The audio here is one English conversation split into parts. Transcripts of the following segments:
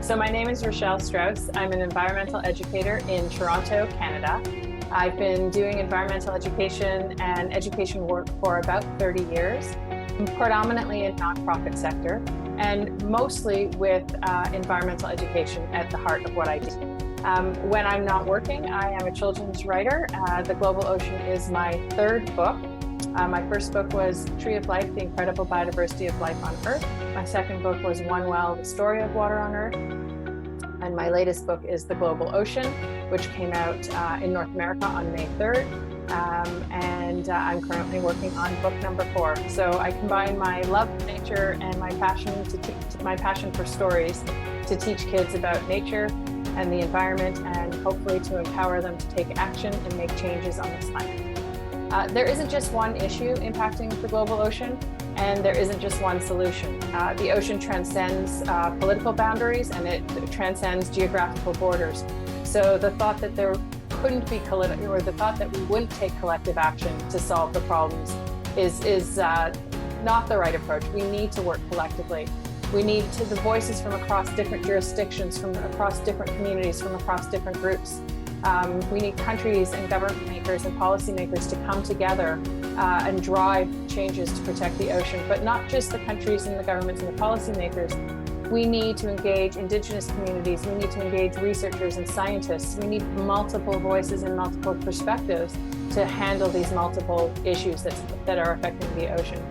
So my name is Rochelle Strauss. I'm an environmental educator in Toronto, Canada. I've been doing environmental education and education work for about 30 years, predominantly in nonprofit sector, and mostly with environmental education at the heart of what I do. When I'm not working, I am a children's writer. The Global Ocean is my third book. My first book was Tree of Life, The Incredible Biodiversity of Life on Earth. My second book was One Well, The Story of Water on Earth. And my latest book is The Global Ocean, which came out in North America on May 3rd. I'm currently working on book number 4. So I combine my love of nature and my passion for stories to teach kids about nature and the environment, and hopefully to empower them to take action and make changes on this planet. There isn't just one issue impacting the global ocean, and there isn't just one solution. The ocean transcends political boundaries, and it transcends geographical borders. So the thought that there couldn't be or the thought that we wouldn't take collective action to solve the problems is not the right approach. We need to work collectively. We need the voices from across different jurisdictions, from across different communities, from across different groups. We need countries and government makers and policymakers to come together and drive changes to protect the ocean, but not just the countries and the governments and the policymakers. We need to engage Indigenous communities. We need to engage researchers and scientists. We need multiple voices and multiple perspectives to handle these multiple issues that are affecting the ocean.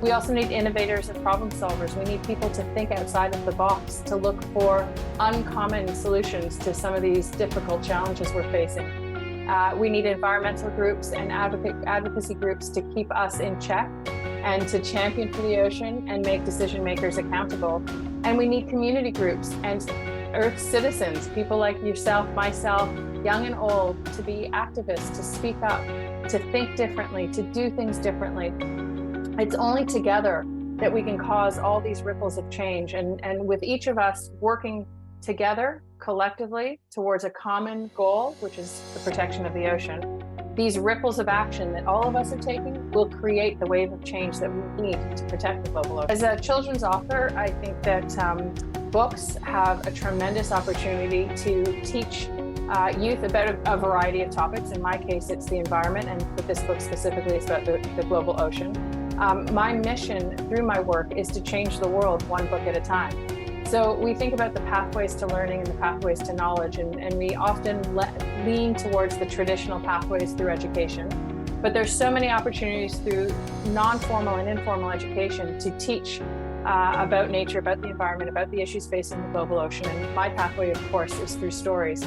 We also need innovators and problem solvers. We need people to think outside of the box, to look for uncommon solutions to some of these difficult challenges we're facing. We need environmental groups and advocacy groups to keep us in check and to champion for the ocean and make decision makers accountable. And we need community groups and Earth citizens, people like yourself, myself, young and old, to be activists, to speak up, to think differently, to do things differently. It's only together that we can cause all these ripples of change. And with each of us working together collectively towards a common goal, which is the protection of the ocean, these ripples of action that all of us are taking will create the wave of change that we need to protect the global ocean. As a children's author, I think that books have a tremendous opportunity to teach youth about a variety of topics. In my case, it's the environment, and with this book specifically, it's about the global ocean. My mission through my work is to change the world one book at a time. So we think about the pathways to learning and the pathways to knowledge, and we often lean towards the traditional pathways through education. But there's so many opportunities through non-formal and informal education to teach about nature, about the environment, about the issues facing the global ocean. And my pathway, of course, is through stories.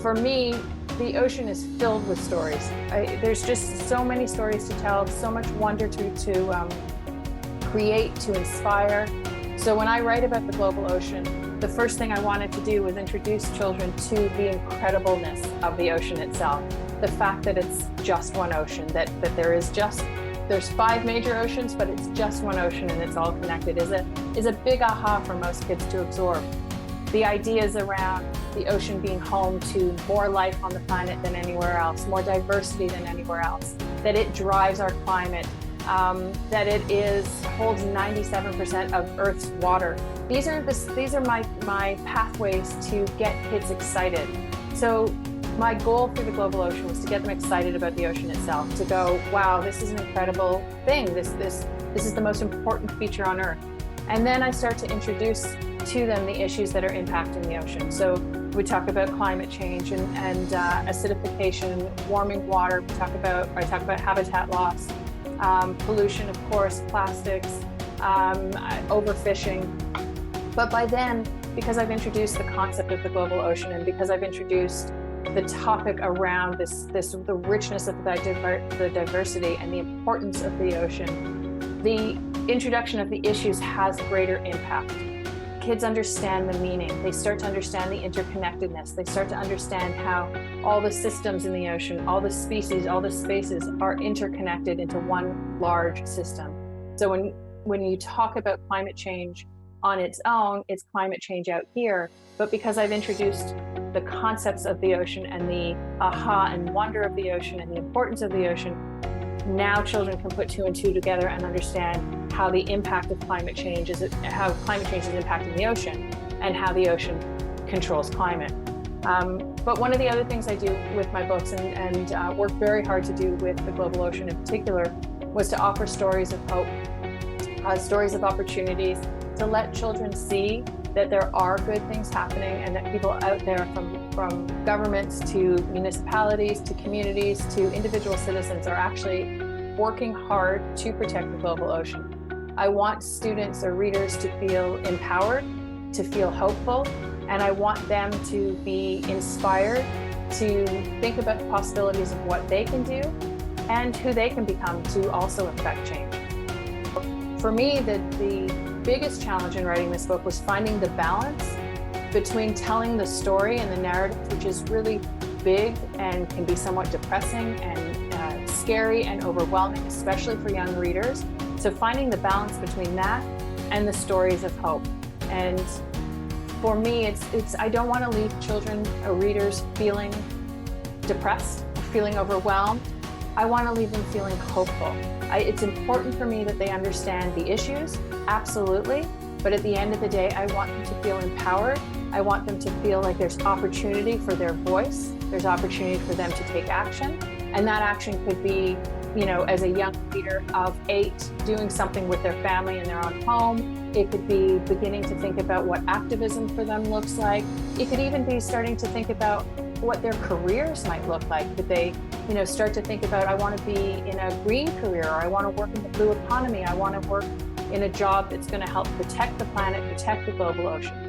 For me, the ocean is filled with stories. There's just so many stories to tell, so much wonder to create, to inspire. So when I write about the global ocean, the first thing I wanted to do was introduce children to the incredibleness of the ocean itself. The fact that it's just one ocean, that there's 5 major oceans, but it's just one ocean and it's all connected is a big aha for most kids to absorb. The ideas around the ocean being home to more life on the planet than anywhere else, more diversity than anywhere else, that it drives our climate, that it holds 97% of Earth's water. These are my pathways to get kids excited. So my goal through the global ocean was to get them excited about the ocean itself, to go, wow, this is an incredible thing. This is the most important feature on Earth. And then I start to introduce to them the issues that are impacting the ocean. So we talk about climate change and acidification, warming water. I talk about habitat loss, pollution, of course, plastics, overfishing. But by then, because I've introduced the concept of the global ocean, and because I've introduced the topic around the richness of the diversity and the importance of the ocean, the introduction of the issues has greater impact. Kids understand the meaning. They start to understand the interconnectedness. They start to understand how all the systems in the ocean, all the species, all the spaces are interconnected into one large system. So when you talk about climate change on its own, it's climate change out here. But because I've introduced the concepts of the ocean and the aha and wonder of the ocean and the importance of the ocean, now children can put two and two together and understand how the impact of climate change is, how climate change is impacting the ocean and how the ocean controls climate. But one of the other things I do with my books and work very hard to do with the global ocean in particular was to offer stories of hope, stories of opportunities, to let children see that there are good things happening and that people out there from governments to municipalities to communities to individual citizens are actually working hard to protect the global ocean. I want students or readers to feel empowered, to feel hopeful, and I want them to be inspired to think about the possibilities of what they can do and who they can become to also affect change. For me, the biggest challenge in writing this book was finding the balance between telling the story and the narrative, which is really big and can be somewhat depressing and scary and overwhelming, especially for young readers. So finding the balance between that and the stories of hope. And for me, it's I don't want to leave children or readers feeling depressed, feeling overwhelmed. I want to leave them feeling hopeful. It's important for me that they understand the issues, absolutely, but at the end of the day, I want them to feel empowered. I want them to feel like there's opportunity for their voice, there's opportunity for them to take action, and that action could be, as a young reader of 8, doing something with their family in their own home. It could be beginning to think about what activism for them looks like. It could even be starting to think about what their careers might look like. Could they, start to think about, I want to be in a green career, or I want to work in the blue economy, I want to work in a job that's going to help protect the planet, protect the global ocean.